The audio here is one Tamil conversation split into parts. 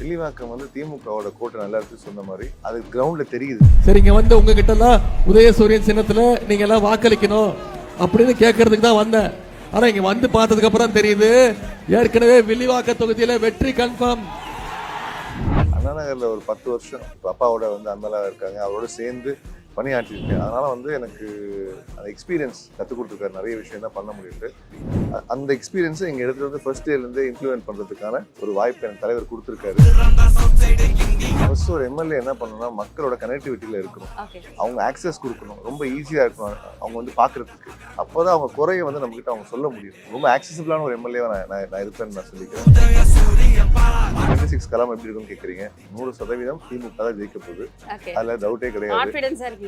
வில்லிவாக்கம் வந்து திமுகவோட கோட்டை நல்லா இருக்கு சொன்ன மாதிரி அது கிரவுண்ட்ல தெரியுது. சரி, இங்க வந்து உங்ககிட்ட எல்லாம் உதயசூரியன் சின்னத்துல நீங்க எல்லாம் வாக்களிக்கணும் அப்படின்னு கேட்கறதுக்கு தான் வந்தேன். ஆனா இங்க வந்து பார்த்ததுக்கு அப்புறம் தெரியுது ஏற்கனவே வில்லிவாக்க தொகுதியில வெற்றி கன்ஃபார்ம். அண்ணா நகர்ல ஒரு 10 வருஷம் அப்பாவோட வந்து அண்ணலா இருக்காங்க, அவரோட சேர்ந்து பணியாற்றிருக்கேன். அதனால வந்து எனக்கு அந்த எக்ஸ்பீரியன்ஸ் கற்றுக் கொடுத்துருக்காரு. நிறைய விஷயம் தான் பண்ண முடியுது. அந்த எக்ஸ்பீரியன்ஸை எங்கள் இடத்துல வந்து ஃபர்ஸ்ட் இயர்லேருந்து இம்ப்ளிமெண்ட் பண்ணுறதுக்கான ஒரு வாய்ப்பு எனக்கு தலைவர் கொடுத்துருக்காரு. ஃபர்ஸ்ட் ஒரு எம்எல்ஏ என்ன பண்ணணும்னா மக்களோட கனெக்டிவிட்டியில் இருக்கணும், அவங்க ஆக்சஸ் கொடுக்கணும், ரொம்ப ஈஸியாக இருக்கணும் அவங்க வந்து பார்க்குறதுக்கு. அப்போ தான் அவங்க குறைய வந்து நம்மகிட்ட அவங்க சொல்ல முடியும். ரொம்ப ஆக்சசிபிளான ஒரு எம்எல்ஏவை நான் இருப்பேன்னு நான் சொல்லிக்கிறேன். 26 களம் எப்படி இருக்குன்னு கேட்குறீங்க. 100% திமுக தான் ஜெயிக்க போகுது, அதில் டவுட்டே கிடையாது.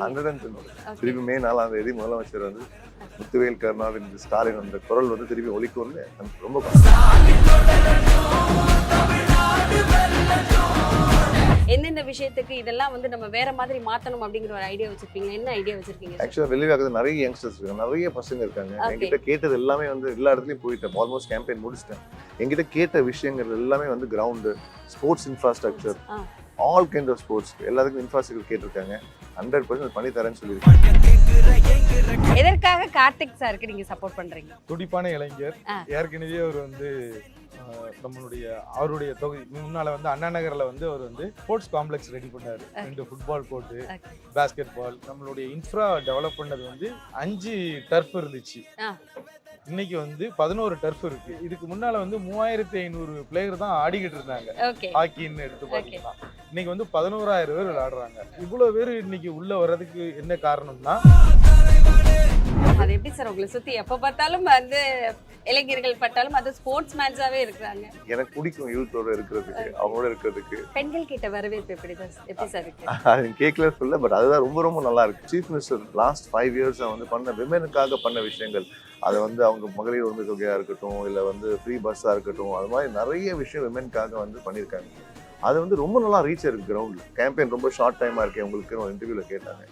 110 திருப்பி மே 4ஆம் தேதி முதலமைச்சர் வந்து முத்துவேல் கருணாநிதி ஸ்டாலின் அந்த குரல் வந்து திருப்பி ஒலிக்கும்னு ரொம்ப எந்தெந்த விஷயத்துக்கு இதெல்லாம் வந்து நம்ம வேற மாதிரி மாத்தணும் அப்படிங்கிற ஒரு ஐடியா வச்சிருப்பீங்க. என்ன ஐடியா வச்சிருக்கீங்க? ஆக்சுவலா வெளிவாக்கத்துல நிறைய யங்ஸ்டர்ஸ் இருக்காங்க, நிறைய பசங்க இருக்காங்க. என்கிட்ட கேட்டது எல்லாமே வந்து எல்லா இடத்துலயும் போயிட்டேன், ஆல்மோஸ்ட் கேம்பெயின் முடிச்சிட்டேன். என்கிட்ட கேட்ட விஷயங்கள் எல்லாமே வந்து ground, sports infrastructure, all kind of sports எல்லாத்துக்கும் இன்ஃப்ராஸ்ட்ரக்சர் கேட்டிருக்காங்க. 100% பண்ணி தரேன்னு சொல்லியிருக்காங்க. எதற்காக கார்த்திக் சாருக்கு நீங்க சப்போர்ட் பண்றீங்க? துடிப்பான இளைஞர், ஏற்கனவே அவர் வந்து நம்மளுடைய அவருடைய தொகுதி முன்னால வந்து அண்ணா நகர்ல வந்து அவர் வந்து ஸ்போர்ட்ஸ் காம்ப்ளெக்ஸ் ரெடி பண்ணாரு. 2 ஃபுட்பால் கோர்ட்டு, பேஸ்கெட் பால். நம்மளுடைய இன்ஃப்ரா டெவலப் பண்ணது வந்து 5 டர்ஃப் இருந்துச்சு, இன்னைக்கு வந்து 11 டர்ஃப் இருக்கு. இதுக்கு முன்னால வந்து 3500 பிளேயர் தான் ஆடிக்கிட்டு இருந்தாங்க ஹாக்கின்னு எடுத்து பாத்தீங்கன்னா. இன்னைக்கு வந்து 11,000 பேர் விளையாடுறாங்க. இவ்வளவு பேர் இன்னைக்கு உள்ள வர்றதுக்கு என்ன காரணம்னா, அது எப்படி சார் உங்களை சுத்தி எப்ப பார்த்தாலும் வந்து இளைஞர்கள் பட்டாலும் அது ஸ்போர்ட்ஸ் மேன்ஸாவே இருக்காங்க. எனக்கு பிடிக்கும் யூத்தோட இருக்கிறதுக்கு, அவங்களோட இருக்கிறதுக்கு. பெண்கள் கிட்ட வரவேற்பு எப்படி சார் இருக்கு? அது கேட்கல சொல்ல, பட் அதுதான் ரொம்ப ரொம்ப நல்லா இருக்கு. சீஃப் மினிஸ்டர் லாஸ்ட் 5 இயர்ஸா வந்து பண்ண விமெனுக்காக பண்ண விஷயங்கள், அதை வந்து அவங்க மகளிர் உரிமை தொகையா இருக்கட்டும், இல்லை வந்து ஃப்ரீ பஸ்ஸா இருக்கட்டும், அது மாதிரி நிறைய விஷயம் விமெனுக்காக வந்து பண்ணியிருக்காங்க. அது வந்து ரொம்ப நல்லா ரீச் ஆயிருக்கு கிரவுண்ட்ல. கேம்பெயின் ரொம்ப ஷார்ட் டைமா இருக்கேன் உங்களுக்கு ஒரு இன்டர்வியூல கேட்டாங்க.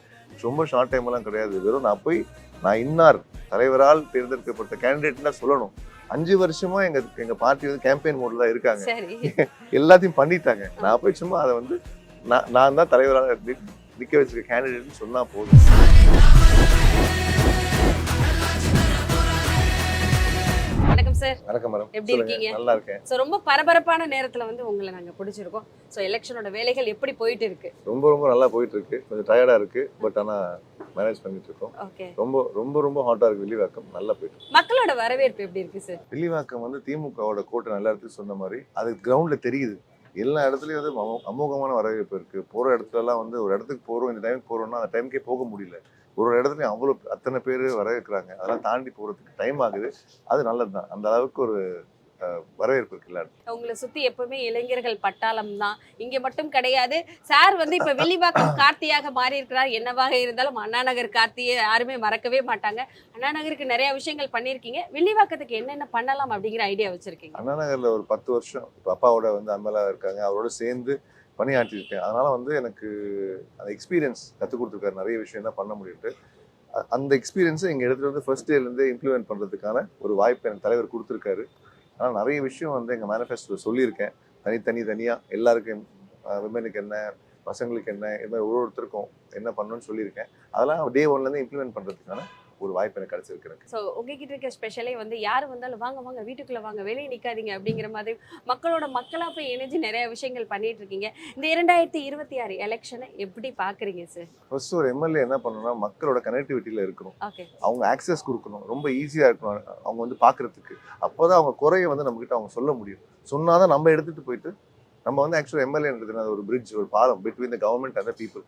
ரொம்ப ஷார்ட் டைம் எல்லாம் கிடையாது. வெறும் நான் இன்னார் தலைவரால் தேர்ந்தெடுக்கப்பட்ட கேண்டிடேட்னா சொல்லணும். 5 வருஷமா எங்க பார்ட்டி வந்து கேம்பெயின் மோட்ல தான் இருக்காங்க, எல்லாத்தையும் பண்ணிட்டாங்க. நான் போய் சும்மா அதை வந்து நான் தான் தலைவராக நிக்க வச்சிருக்க கேண்டிடேட்னு சொன்னா போதும். வணக்கம் சார். வணக்கம் மேடம், எப்படி இருக்கீங்க? நல்லா இருக்கேன். சோ ரொம்ப பரபரப்பான நேரத்துல வந்து உங்களை நாங்க பிடிச்சிருக்கோம். சோ எலெக்ஷனோட வேலைகள் எப்படி போயிட்டு இருக்கு? ரொம்ப ரொம்ப நல்லா போயிட்டு இருக்கு. கொஞ்சம் டயர்டா இருக்கு, பட் ஆனா மேனேஜ் பண்ணிட்டு இருக்கோம். ரொம்ப ரொம்ப ரொம்ப ஹாட்டா இருக்கு வில்லிவாக்கம், நல்லா போயிட்டு இருக்கு. மக்களோட வரவேற்பு எப்படி இருக்கு சார்? வில்லிவாக்கம் வந்து திமுகவோட கோட்டை நல்லா இருக்கு சொன்ன மாதிரி அது கிரவுண்ட்ல தெரியுது. எல்லா இடத்துலயும் வந்து அமோகமான வரவேற்பு இருக்கு. போற இடத்துல எல்லாம் வந்து ஒரு இடத்துக்கு போறோம், இந்த டைமுக்கு போறோம்னா அந்த டைமுக்கே போக முடியல. ஒரு இடத்துலயும் அத்தனை பேர் வரவேற்கிறாங்க. அதெல்லாம் தாண்டி போறதுக்கு டைம் ஆகுது. அது நல்லதுதான். அந்த அளவுக்கு ஒரு வரவேற்பு இருக்குல்ல. உங்களை சுத்தி எப்பவுமே இளைஞர்கள் பட்டாளம் தான், இங்க மட்டும் கிடையாது. சார் வந்து இப்ப வில்லிவாக்கம் கார்த்தியாக மாறி இருக்கிறார். என்னவாக இருந்தாலும் அண்ணா நகர் கார்த்தியை யாருமே மறக்கவே மாட்டாங்க. அண்ணா நகருக்கு நிறைய விஷயங்கள் பண்ணிருக்கீங்க. வில்லிவாக்கத்துக்கு என்னென்ன பண்ணலாம் அப்படிங்கிற ஐடியா வச்சிருக்கீங்க? அண்ணா நகர்ல ஒரு 10 வருஷம் அப்பாவோட வந்து அண்ணலா இருக்காங்க, அவரோட சேர்ந்து பணியாற்றிருக்கேன். அதனால வந்து எனக்கு அந்த எக்ஸ்பீரியன்ஸ் கற்றுக் கொடுத்துருக்காரு. நிறைய விஷயம் தான் பண்ண முடியுது. அந்த எக்ஸ்பீரியன்ஸை எங்கள் இடத்துல வந்து ஃபர்ஸ்ட் இயர்லேருந்தே இம்ப்ளிமெண்ட் பண்ணுறதுக்கான ஒரு வாய்ப்பு எனக்கு தலைவர் கொடுத்துருக்காரு. ஆனால் நிறைய விஷயம் வந்து எங்கள் மேனிஃபெஸ்டோ சொல்லியிருக்கேன். தனியாக எல்லாருக்கும், விமனுக்கு என்ன, பசங்களுக்கு என்ன, இது மாதிரி ஒருத்தருக்கும் என்ன பண்ணணும்னு சொல்லியிருக்கேன். அதெல்லாம் டே 1லேருந்து இம்ப்ளிமெண்ட் பண்ணுறதுக்கான ஒரு வாய்ப்பு எனக்கு கிடைச்சிருக்கு. ஸோ உங்ககிட்ட இருக்க ஸ்பெஷலே வந்து யார் வந்தாலும் வாங்க வீட்டுக்குள்ள வாங்க, வெளியே நிற்காதீங்க அப்படிங்கிற மாதிரி மக்களா போய் இணைஞ்சு நிறைய விஷயங்கள் பண்ணிட்டு இருக்கீங்க. இந்த 2026 எலெக்ஷனை எப்படி பாக்குறீங்க சார்? ஃபர்ஸ்ட் ஒரு எம்எல்ஏ என்ன பண்ணணும்னா மக்களோட கனெக்டிவிட்டியில இருக்கணும், அவங்க ஆக்சஸ் கொடுக்கணும், ரொம்ப ஈஸியா இருக்கணும் அவங்க வந்து பாக்குறதுக்கு. அப்போதான் அவங்க குறைய வந்து நம்ம கிட்ட அவங்க சொல்ல முடியும். சொன்னாதான் நம்ம எடுத்துட்டு போயிட்டு நம்ம வந்து ஆக்சுவலா எம்எல்ஏன்றது ஒரு பிரிட்ஜ், ஒரு பாலம் between the government and the people.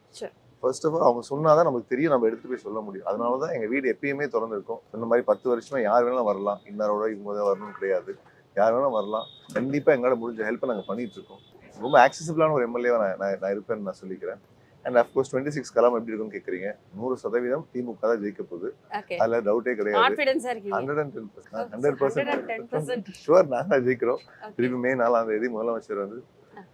First of all அவங்க சொன்னாதான் நமக்கு தெரியும், நம்ம எடுத்து போய் சொல்ல முடியும். அதனால தான் எங்கள் வீடு எப்பயுமே திறந்துருக்கும். இந்த மாதிரி 10 வருஷமா யார் வேணாலும் வரலாம், இன்னாரோட இவங்க தான் வரணும்னு கிடையாது, யார் வேணாலும் வரலாம். கண்டிப்பாக எங்களால் முடிஞ்ச ஹெல்ப்பை நாங்கள் பண்ணிட்டு இருக்கோம். ரொம்ப ஆக்சசிபிளான ஒரு எம்எல்ஏவை நான் இருப்பேன்னு நான் சொல்லிக்கிறேன். அண்ட் அஃப்கோர்ஸ் 26 களம் எப்படி இருக்குன்னு கேட்குறீங்க. 100% திமுக தான் ஜெயிக்க போகுது, அதில் டவுட்டே கிடையாது. 110% ஷுவர் நாங்கள் ஜெயிக்கிறோம். திருப்பி மே 4ஆம் தேதி முதலமைச்சர் வந்து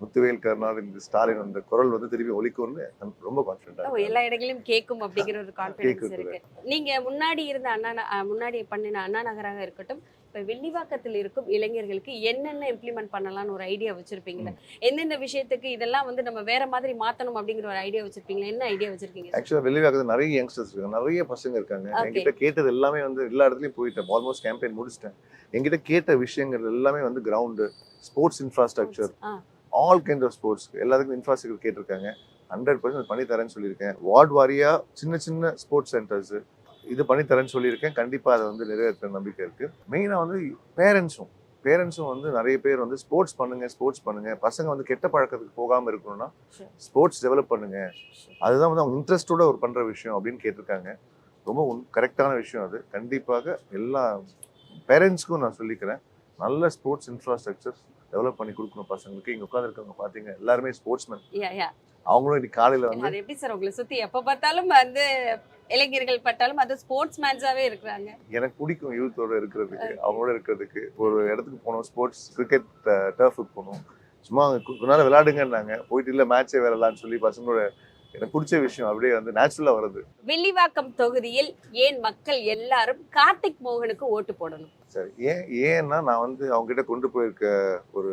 முத்துவேல் கருணாநிதி ஸ்டாலின் அந்த குரல் வந்து திருப்பி ஒலிக்கும்னு ரொம்ப கான்ஃபிடென்ட்டா. எல்லா இடங்களிலும் கேட்கும் அப்படிங்கிற ஒரு கான்ஃபிடன்ஸ் இருக்கு. நீங்க முன்னாடி இருந்த முன்னாடி பண்ணின அண்ணா நகராக இருக்கட்டும், இப்ப வில்லிவாக்கத்தில் இருக்கும் இளைஞர்களுக்கு என்னென்ன இம்ப்ளிமெண்ட் பண்ணலாம்னு ஒரு ஐடியா வச்சிருப்பீங்களா? எந்தெந்த விஷயத்துக்கு இதெல்லாம் வந்து நம்ம வேற மாதிரி மாத்தணும் அப்படிங்கிற ஒரு ஐடியா வச்சிருப்பீங்களா? என்ன ஐடியா வச்சிருக்கீங்க? ஆக்சுவலாக வெளிவாக்கத்தில் நிறைய யங்ஸ்டர்ஸ் இருக்காங்க, நிறைய பசங்க இருக்காங்க. என்கிட்ட கேட்டது எல்லாமே வந்து எல்லா இடத்துலையும் போயிட்டேன், ஆல்மோஸ்ட் கேம்பெயின் முடிச்சிட்டேன். என்கிட்ட கேட்ட விஷயங்கள் எல்லாமே வந்து ground, sports infrastructure, all kind of sports எல்லாத்துக்கும் இன்ஃப்ராஸ்ட்ரக்சர் கேட்டிருக்காங்க. 100% பண்ணி தரேன்னு சொல்லியிருக்கேன். வார்டு வாரியா சின்ன சின்ன ஸ்போர்ட்ஸ் சென்டர்ஸ் இது பண்ணி தரேன்னு சொல்லியிருக்கேன். கண்டிப்பாக அதை வந்து நிறைவேற்ற நம்பிக்கை இருக்கு. மெயினாக வந்து பேரண்ட்ஸும் வந்து நிறைய பேர் வந்து ஸ்போர்ட்ஸ் பண்ணுங்க, பசங்க வந்து கெட்ட பழக்கத்துக்கு போகாமல் இருக்கணும்னா ஸ்போர்ட்ஸ் டெவலப் பண்ணுங்க, அதுதான் வந்து அவங்க இன்ட்ரெஸ்டோட ஒரு பண்ற விஷயம் அப்படின்னு கேட்டிருக்காங்க. ரொம்ப கரெக்டான விஷயம் அது. கண்டிப்பாக எல்லா பேரண்ட்ஸ்க்கும் நான் சொல்லிக்கிறேன், நல்ல ஸ்போர்ட்ஸ் இன்ஃப்ராஸ்ட்ரக்சர் டெவலப் பண்ணி கொடுக்கணும் பசங்களுக்கு. இங்க உட்காந்துருக்கவங்க பாத்தீங்க எல்லாருமே ஸ்போர்ட்ஸ்மேன். அவங்களும் இன்னைக்கு காலையில வந்து அது எப்படி சார் உங்களை சுத்தி எப்ப பார்த்தாலும் வந்து இளைஞர்கள் பட்டாலும் அது ஸ்போர்ட்ஸ் மேன்ஸாவே இருக்கிறாங்க. எனக்கு பிடிக்கும் யூத்தோட இருக்கிறதுக்கு, அவங்களோட இருக்கிறதுக்கு. ஒரு இடத்துக்கு போனோம், ஸ்போர்ட்ஸ் கிரிக்கெட் டர்ஃபுக்கு போனோம், சும்மா கொஞ்ச நேரம் விளையாடுங்கன்னாங்க, போயிட்டு இல்லை மேட்சே விளையாடலான்னு சொல்லி பசங்களோட எனக்கு பிடிச்ச விஷயம் அப்படியே வந்து நேச்சுரலா வருது. வில்லிவாக்கம் தொகுதியில் ஏன் மக்கள் எல்லாரும் கார்த்திக் மோகனுக்கு ஓட்டு போடணும்? சரி, ஏன்னா நான் வந்து அவங்க கிட்ட கொண்டு போயிருக்க ஒரு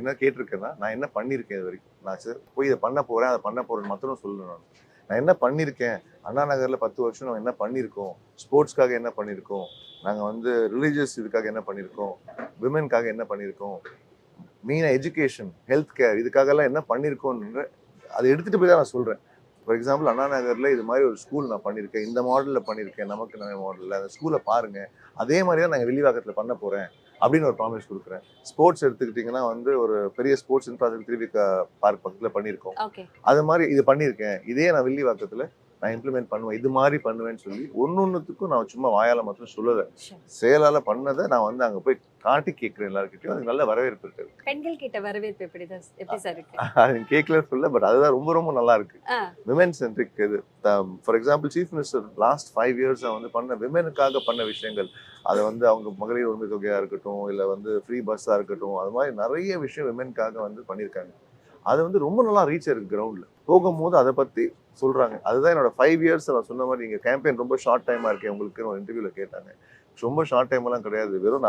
என்ன கேட்டிருக்கேன்னா, நான் என்ன பண்ணியிருக்கேன் இது வரைக்கும், நான் போய் இதை பண்ண போறேன் அதை பண்ண போறேன்னு மாத்திரம் சொல்லணும். நான் என்ன பண்ணியிருக்கேன், அண்ணா நகர்ல 10 வருஷம் நம்ம என்ன பண்ணியிருக்கோம், ஸ்போர்ட்ஸ்க்காக என்ன பண்ணியிருக்கோம், நாங்கள் வந்து ரிலீஜியஸ் இதுக்காக என்ன பண்ணியிருக்கோம், விமென்காக என்ன பண்ணியிருக்கோம், மெயினாக எஜுகேஷன், ஹெல்த் கேர், இதுக்காகலாம் என்ன பண்ணியிருக்கோன்ற அதை எடுத்துகிட்டு போய் தான் நான் சொல்கிறேன். ஃபார் எக்ஸாம்பிள் அண்ணா நகரில் இது மாதிரி ஒரு ஸ்கூல் நான் பண்ணியிருக்கேன், இந்த மாடலில் பண்ணியிருக்கேன், நமக்கு நிறைய மாடலில் அந்த ஸ்கூலை பாருங்கள், அதே மாதிரி தான் நாங்கள் வில்லிவாக்கத்தில் பண்ண போகிறேன் அப்படின்னு ஒரு ப்ராமிஸ் கொடுக்குறேன். ஸ்போர்ட்ஸ் எடுத்துக்கிட்டிங்கன்னா வந்து ஒரு பெரிய ஸ்போர்ட்ஸ் இன்ஃப்ராஸ்ட்ரக்சர் திருவிக்கா பார்க் பக்கத்தில் பண்ணியிருக்கோம். அது மாதிரி இது பண்ணியிருக்கேன், இதே நான் வில்லிவாக்கத்தில் நான் இம்ப்ளிமெண்ட் பண்ணுவேன், இது மாதிரி பண்ணுவேன்னு சொல்லி ஒன்னொன்னுத்துக்கும் நான் சும்மா வாயால மட்டும் சொல்லலை, செயலால பண்ணதை நான் வந்து அங்கே போய் காட்டி கேட்குறேன் எல்லாருக்கிட்டையும். அதுக்கு நல்ல வரவேற்பு இருக்கு. பெண்கள் கிட்ட வரவேற்பு எப்படி சார் இருக்கு? அது கேட்கல சொல்ல, பட் அதுதான் ரொம்ப ரொம்ப நல்லா இருக்கு. விமென் சென்ட்ரிக் இது. For example chief minister last 5 years வந்து பண்ண விமெனுக்காக பண்ண விஷயங்கள், அதை வந்து அவங்க மகளிர் உரிமை தொகையா இருக்கட்டும், இல்லை வந்து ஃப்ரீ பஸ்ஸாக இருக்கட்டும், அது மாதிரி நிறைய விஷயம் விமெனுக்காக வந்து பண்ணியிருக்காங்க. அது வந்து ரொம்ப நல்லா ரீச் ஆயிருக்கு. கிரவுண்டில் போகும்போது அதை பற்றி சொல்கிறாங்க. அதுதான் என்னோட 5 இயர்ஸ் நான் சொன்ன மாதிரி. நீங்கள் கேம்பெயின் ரொம்ப ஷார்ட் டைமாக இருக்கேன் உங்களுக்கு ஒரு இன்டர்வியூவில் கேட்டாங்க. ரொம்ப ஷார்ட் டைம்லாம் கிடையாது. வெறும்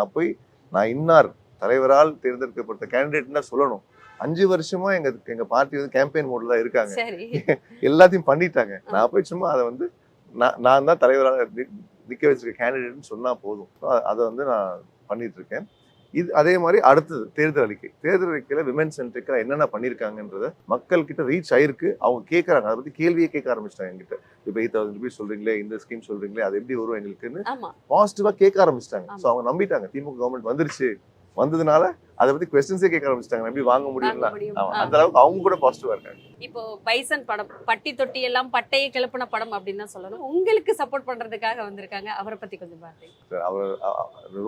நான் இன்னார் தலைவரால் தேர்ந்தெடுக்கப்பட்ட கேண்டிடேட்னா சொல்லணும். 5 வருஷமா எங்க பார்ட்டி வந்து கேம்பெயின் மோட்ல தான் இருக்காங்க. எல்லாத்தையும் பண்ணிட்டாங்க. நான் போய் சும்மா அதை வந்து நான் தான் தலைவரால் நிற்க வச்சிருக்க கேண்டிடேட்னு சொன்னா போதும். அதை வந்து நான் பண்ணிட்டு இருக்கேன். இது அதே மாதிரி அடுத்தது தேர்தல் அறிக்கையில விமென் சென்ட்ரிக்கா என்னென்ன பண்ணியிருக்காங்கன்றத மக்கள் கிட்ட ரீச் ஆயிருக்கு. அவங்க கேட்கறாங்க, அதை பத்தி கேள்வியே கேட்க ஆரம்பிச்சிட்டாங்க என்கிட்ட. இப்போ 8,000 rupees சொல்றீங்களே, இந்த ஸ்கீம் சொல்றீங்களே, அது எப்படி வரும் எங்களுக்குன்னு பாசிட்டிவா கேட்க ஆரம்பிச்சிட்டாங்க. ஸோ அவங்க நம்பிட்டாங்க திமுக கவர்மெண்ட் வந்துருச்சு, வந்ததுனால அதை பத்தி கொஸ்டின்ஸே கேட்க ஆரம்பிச்சிட்டாங்க, எப்படி வாங்க முடியும்ல. அந்த அளவுக்கு அவங்க கூட பாசிட்டிவா இருக்காங்க. இப்போ பைசன் படம், பட்டி தொட்டி எல்லாம் பட்டையை கிளப்பின படம் அப்படின்னு தான் சொல்லணும். உங்களுக்கு சப்போர்ட் பண்றதுக்காக வந்திருக்காங்க, அவரை பத்தி கொஞ்சம் பாருங்க. அவர்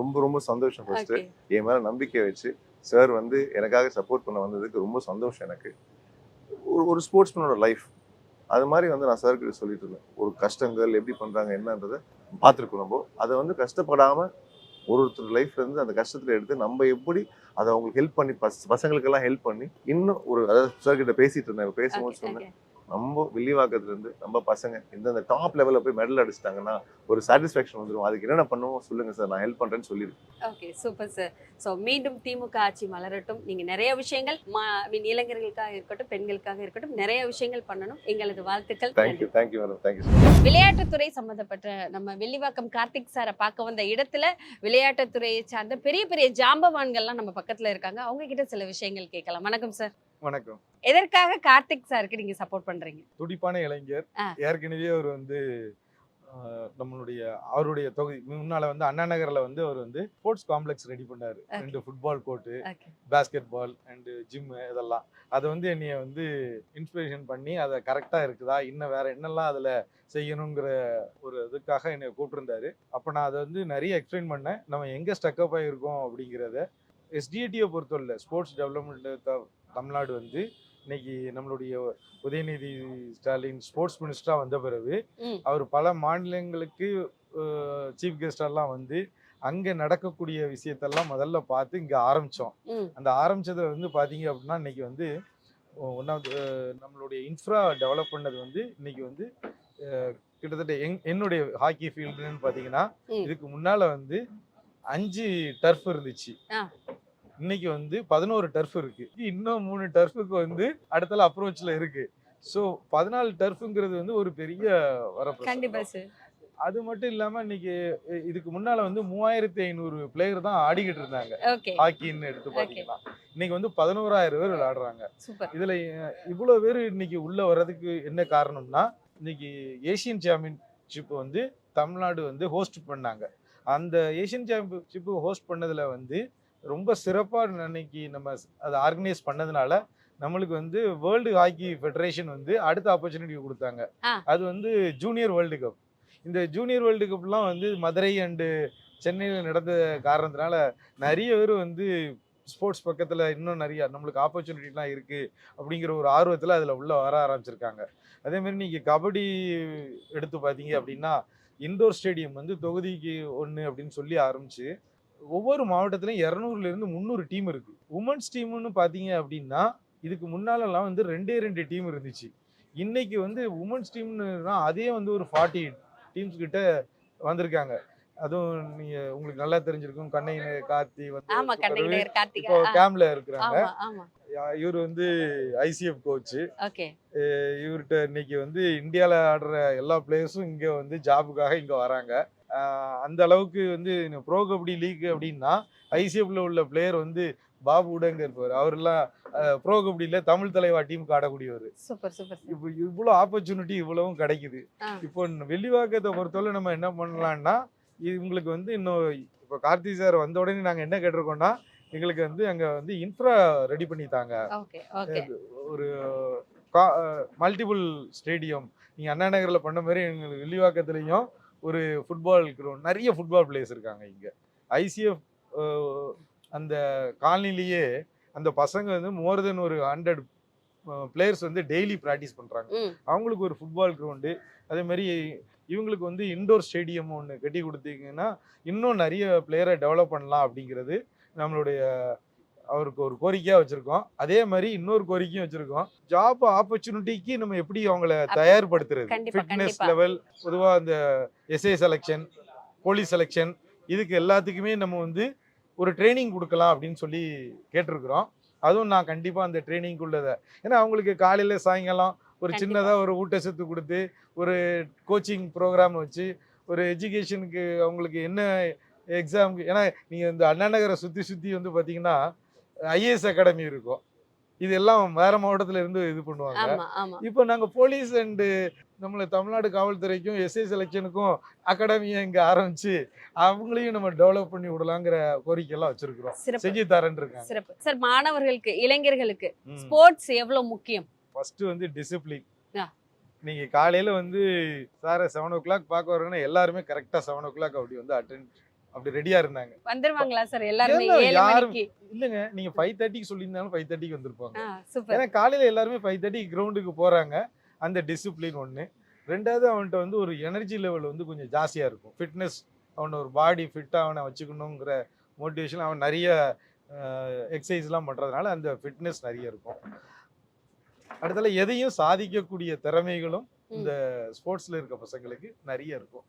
ரொம்ப ரொம்ப சந்தோஷம். ஃபர்ஸ்ட் என் மேல நம்பிக்கை வச்சு சார் வந்து எனக்காக சப்போர்ட் பண்ண வந்ததுக்கு ரொம்ப சந்தோஷம். எனக்கு ஒரு ஸ்போர்ட்ஸ்மேனோட லைஃப் அது மாதிரி வந்து நான் சார் கிட்ட சொல்லிட்டு இருந்தேன். ஒரு கஷ்டங்கள் எப்படி பண்றாங்க என்னன்றதை பார்த்துருக்கோம். நம்ம அதை வந்து கஷ்டப்படாம ஒருத்தர் லைஃப்ல இருந்து அந்த கஷ்டத்துல எடுத்து நம்ம எப்படி அதை அவங்களுக்கு ஹெல்ப் பண்ணி பசங்களுக்கெல்லாம் ஹெல்ப் பண்ணி இன்னும் ஒரு, அதாவது சார் கிட்ட பேசிட்டு இருந்தேன், பேசும்போது சொன்னேன், நம்ம வில்லிவாக்கத்துல இருந்து நம்ம பசங்க இந்த டாப் லெவல்ல போய் மெடல் அடிச்சிட்டாங்கன்னா ஒரு சாட்டிஸ்ஃபேக்ஷன் வந்துடும். அதுக்கு என்னென்ன பண்ணுவோம் சொல்லுங்க சார், நான் ஹெல்ப் பண்றேன்னு சொல்லியிருக்கேன். Okay, super sir. ஸோ மீண்டும் திமுக ஆட்சி மலரட்டும். நீங்க நிறைய விஷயங்கள் இளைஞர்களுக்காக இருக்கட்டும், பெண்களுக்காக இருக்கட்டும், நிறைய விஷயங்கள் பண்ணணும். எங்களது வாழ்த்துக்கள். Thank you madam, thank you. விளையாட்டுத்துறை சம்பந்தப்பட்ட நம்ம வில்லிவாக்கம் கார்த்திக் சாரை பார்க்க வந்த இடத்துல விளையாட்டுத்துறையை சார்ந்த பெரிய பெரிய ஜாம்பவான்கள்லாம் நம்ம பக்கத்துல இருக்காங்க. அவங்க கிட்ட சில விஷயங்கள் கேட்கலாம். வணக்கம் சார். வணக்கம். எதற்காக கார்த்திக் சாருக்கு நீங்க சப்போர்ட் பண்றீங்க? துடிப்பான இளைஞர். ஏற்கனவே அவர் வந்து அவருடைய தொகுதி முன்னால வந்து அண்ணா நகர்ல வந்து அவர் வந்து ஸ்போர்ட்ஸ் காம்ப்ளெக்ஸ் ரெடி பண்ணாரு. 2 football court, basketball and gym, இதெல்லாம். அதை வந்து என்னைய வந்து இன்ஸ்பிரேஷன் பண்ணி அதை கரெக்டா இருக்குதா, இன்னும் வேற என்னெல்லாம் அதுல செய்யணுங்கிற ஒரு இதுக்காக என்னை கூப்பிட்டுருந்தாரு. அப்போ நான் அதை வந்து நிறைய எக்ஸ்பிளைன் பண்ணேன். நம்ம எங்க ஸ்டக்கப் ஆகிருக்கோம் அப்படிங்கிறத. எஸ்டிஏடியை பொறுத்தவரை ஸ்போர்ட்ஸ் டெவலப்மெண்ட் தமிழ்நாடு வந்து இன்னைக்கு நம்மளுடைய உதயநிதி ஸ்டாலின் ஸ்போர்ட்ஸ் மினிஸ்டரா வந்த பிறகு அவர் பல மாநிலங்களுக்கு சீஃப் கெஸ்டெல்லாம் வந்து அங்க நடக்கக்கூடிய விஷயத்தெல்லாம் முதல்ல பார்த்து இங்க ஆரம்பிச்சோம். அந்த ஆரம்பிச்சதை வந்து பாத்தீங்க அப்படின்னா இன்னைக்கு வந்து நம்மளுடைய இன்ஃப்ரா டெவலப் பண்ணது வந்து இன்னைக்கு வந்து கிட்டத்தட்ட என்னுடைய ஹாக்கி ஃபீல்டுன்னு பாத்தீங்கன்னா இதுக்கு முன்னால வந்து 5 டர்ஃப் இருந்துச்சு. ஆ. இன்னைக்கு வந்து 11 டர்ஃப் இருக்கு. இன்னும் 3 டர்ஃபுக்கு வந்து அடுத்தால அப்ரோச்ல இருக்கு. ஸோ 14 டர்ஃப்ங்கிறது வந்து ஒரு பெரிய கண்டிப்பா வரப்பிரசாதம். சார். அது மட்டும் இல்லாம இன்னைக்கு இதுக்கு முன்னால வந்து 3500 பிளேயர் தான் ஆடிக்கிட்டு இருந்தாங்க. ஓகே. ஹாக்கின்னு எடுத்து பாத்தீங்கன்னா இன்னைக்கு வந்து 11,000 பேர் விளையாடுறாங்க. சூப்பர். இதுல இவ்வளவு பேர் இன்னைக்கு உள்ள வர்றதுக்கு என்ன காரணம்னா, இன்னைக்கு ஏசியன் சாம்பியன்ஷிப் வந்து தமிழ்நாடு வந்து ஹோஸ்ட் பண்ணாங்க. அந்த ஏசியன் சாம்பியன்ஷிப் ஹோஸ்ட் பண்ணதுல வந்து ரொம்ப சிறப்பா அன்னைக்கு நம்ம அதை ஆர்கனைஸ் பண்ணதுனால நம்மளுக்கு வந்து வேர்ல்டு ஹாக்கி ஃபெடரேஷன் வந்து அடுத்த ஆப்பர்ச்சுனிட்டி கொடுத்தாங்க. அது வந்து ஜூனியர் வேர்ல்டு கப். இந்த ஜூனியர் வேர்ல்டு கப்லாம் வந்து மதுரை அண்டு சென்னையில் நடந்த காரணத்தினால நிறைய பேர் வந்து ஸ்போர்ட்ஸ் பக்கத்தில் இன்னும் நிறைய நம்மளுக்கு ஆப்பர்ச்சுனிட்டிலாம் இருக்குது அப்படிங்கிற ஒரு ஆர்வத்தில் அதில் உள்ள வர ஆரம்பிச்சிருக்காங்க. அதேமாதிரி நீங்கள் கபடி எடுத்து பார்த்தீங்க அப்படின்னா இண்டோர் ஸ்டேடியம் வந்து தொகுதிக்கு 1 அப்படின்னு சொல்லி ஆரம்பிச்சு ஒவ்வொரு மாவட்டத்திலையும் 200லேருந்து 300 டீம் இருக்குது. உமன்ஸ் டீம்னு பார்த்தீங்க அப்படின்னா இதுக்கு முன்னாலெல்லாம் வந்து 2 டீம் இருந்துச்சு. இன்னைக்கு வந்து உமன்ஸ் டீம்னுனா அதே வந்து ஒரு 40 டீம்ஸ் கிட்ட வந்திருக்காங்க. அதுவும் நீங்க உங்களுக்கு நல்லா தெரிஞ்சிருக்கும், கண்ணையர் கார்த்தி ஆமா, வந்து கண்ணையர் கார்த்திகா. இப்போ கேம்ப்ல இருக்கிறாங்க. ஆமா ஆமா. இவர் வந்து ஐசிஎஃப் கோச். ஓகே. இவர்கிட்ட இன்னைக்கு வந்து இந்தியாவில் ஆடுற எல்லா பிளேயர்ஸும் இங்கே வந்து ஜாபுக்காக இங்கே வராங்க. அந்த அளவுக்கு வந்து ப்ரோ கபடி லீக் அப்படின்னா ஐசிஎஃப்ல உள்ள பிளேயர் வந்து பாபு உடங்க இருப்பார். அவரெல்லாம் ப்ரோ கபடியில தமிழ் தலைவா டீமுக்கு ஆடக்கூடியவர். Super super. இப்போ இவ்வளோ ஆப்பர்ச்சுனிட்டி இவ்வளவும் கிடைக்குது. இப்போ வெள்ளிவாக்கத்தை பொறுத்தவரை நம்ம என்ன பண்ணலாம்னா இவங்களுக்கு வந்து இன்னும் இப்போ கார்த்தி சார் வந்த உடனே நாங்கள் என்ன கேட்டிருக்கோம்னா எங்களுக்கு வந்து அங்கே வந்து இன்ஃப்ரா ரெடி பண்ணித்தாங்க. Okay okay. ஒரு மல்டிபிள் ஸ்டேடியம் நீங்கள் அண்ணா நகரில் பண்ண மாதிரி எங்களுக்கு வெள்ளிவாக்கத்துலேயும் ஒரு ஃபுட்பால் கிரவுண்ட், நிறைய ஃபுட்பால் பிளேயர்ஸ் இருக்காங்க இங்கே. ஐசிஎஃப் அந்த காலனிலேயே அந்த பசங்க வந்து மோர் தென் ஒரு 100 பிளேயர்ஸ் வந்து டெய்லி ப்ராக்டிஸ் பண்ணுறாங்க. அவங்களுக்கு ஒரு ஃபுட்பால் கிரவுண்டு, அதே மாதிரி இவங்களுக்கு வந்து இண்டோர் ஸ்டேடியம் ஒன்று கட்டி கொடுத்தீங்கன்னா இன்னும் நிறைய பிளேயரை டெவலப் பண்ணலாம் அப்படிங்கிறது நம்மளுடைய அவருக்கு ஒரு கோரிக்கையாக வச்சுருக்கோம். அதே மாதிரி இன்னொரு கோரிக்கையும் வச்சுருக்கோம். ஜாப் ஆப்பர்ச்சுனிட்டிக்கு நம்ம எப்படி அவங்கள தயார்படுத்துறது, ஃபிட்னஸ் லெவல், பொதுவாக அந்த எஸ்ஐ செலெக்ஷன், போலீஸ் செலெக்ஷன், இதுக்கு எல்லாத்துக்குமே நம்ம வந்து ஒரு ட்ரைனிங் கொடுக்கலாம் அப்படின்னு சொல்லி கேட்டிருக்கிறோம். அதுவும் நான் கண்டிப்பாக அந்த ட்ரைனிங் உள்ளதை, ஏன்னா அவங்களுக்கு காலையில் சாயங்காலம் ஒரு சின்னதாக ஒரு ஊட்டச்சத்து கொடுத்து ஒரு கோச்சிங் ப்ரோக்ராம் வச்சு ஒரு எஜுகேஷனுக்கு அவங்களுக்கு என்ன எக்ஸாமுக்கு, ஏன்னா நீங்கள் இந்த அண்ணா நகரை சுற்றி வந்து பார்த்தீங்கன்னா ஐஏஎஸ் அகாடமி இருக்கும். இதெல்லாம் வேற மாவட்டத்தில் இருந்து இது பண்ணுவாங்க. இப்போ நாங்கள் போலீஸ் அண்டு நம்மளை தமிழ்நாடு காவல்துறைக்கும் எஸ்ஐ செலெக்ஷனுக்கும் அகாடமியை இங்கே ஆரம்பிச்சு அவங்களையும் நம்ம டெவலப் பண்ணி விடலாங்கிற கோரிக்கையெல்லாம் வச்சிருக்கிறோம். செஞ்சு தரேன் இருக்காங்க. சிறப்பு சார். மாணவர்களுக்கு, இளைஞர்களுக்கு ஸ்போர்ட்ஸ் எவ்வளவு முக்கியம்? ஃபர்ஸ்ட் வந்து டிசிப்ளின். நீங்க காலையில வந்து சார் 7 o'clock பார்க்க வரணும்னா எல்லாருமே கரெக்டா 7 o'clock அப்படி வந்து அப்படி ரெடியா இருந்தாங்க. வந்துருவாங்களா சார் எல்லாருமே 7 மணிக்கு? இல்லங்க, நீங்க 5:30க்கு சொல்லியிருந்தாலும் 5:30க்கு வந்திருப்பாங்க. ஏன்னா காலையில எல்லாருமே 5:30க்கு கிரவுண்டுக்கு போறாங்க. அந்த டிசிப்ளின் ஒன்று. ரெண்டாவது அவன்கிட்ட வந்து ஒரு எனர்ஜி லெவல் வந்து கொஞ்சம் ஜாஸ்தியா இருக்கும். ஃபிட்னஸ், அவனை ஒரு பாடி ஃபிட்டாக அவனை வச்சுக்கணுங்கிற மோட்டிவேஷன், அவன் நிறைய எக்ஸசைஸ்லாம் பண்ணுறதுனால அந்த ஃபிட்னஸ் நிறைய இருக்கும். அடுத்தால எதையும் சாதிக்கக்கூடிய திறமைகளும் இந்த ஸ்போர்ட்ஸில் இருக்க பசங்களுக்கு நிறைய இருக்கும்.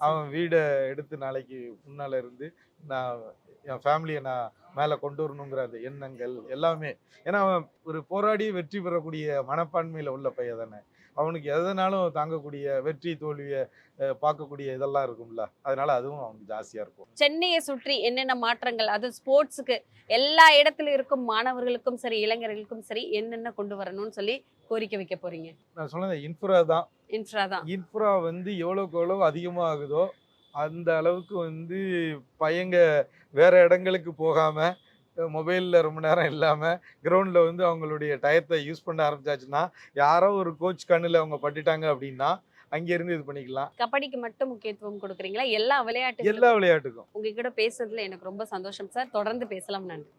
அவன் வீடை எடுத்து நாளைக்கு முன்னால் இருந்து நான் என் ஃபேமிலியை நான் மேலே கொண்டு வரணுங்கிற அந்த எண்ணங்கள் எல்லாமே, ஏன்னா அவன் ஒரு போராடி வெற்றி பெறக்கூடிய மனப்பான்மையில் உள்ள பையன் தானே. அவனுக்கு எதனாலும் தாங்கக்கூடிய வெற்றி தோல்வியை பார்க்கக்கூடிய இதெல்லாம் இருக்கும்ல, அதனால அதுவும் அவனுக்கு ஜாஸ்தியாக இருக்கும். சென்னையை சுற்றி என்னென்ன மாற்றங்கள், அது ஸ்போர்ட்ஸுக்கு எல்லா இடத்துல இருக்கும் மாணவர்களுக்கும் சரி இளைஞர்களுக்கும் சரி என்னென்ன கொண்டு வரணும்னு சொல்லி கோரிக்கை வைக்க போறீங்க? நான் சொன்னது இன்ஃப்ரா தான். இன்ஃப்ரா வந்து எவ்வளோக்கு எவ்வளோ அதிகமாகுதோ அந்த அளவுக்கு வந்து பையங்க வேற இடங்களுக்கு போகாமல் மொபைலில் ரொம்ப நேரம் இல்லாமல் கிரவுண்டில் வந்து அவங்களுடைய டயத்தை யூஸ் பண்ண ஆரம்பிச்சாச்சுன்னா, யாரோ ஒரு கோச் கண்ணில் அவங்க பட்டுட்டாங்க அப்படின்னா அங்கேருந்து இது பண்ணிக்கலாம். கபடிக்கு மட்டும் முக்கியத்துவம் கொடுக்குறீங்களா? எல்லா விளையாட்டுக்கும்? எல்லா விளையாட்டுக்கும். உங்ககிட்ட பேசுறதுல எனக்கு ரொம்ப சந்தோஷம் சார். தொடர்ந்து பேசலாம். நன்றி.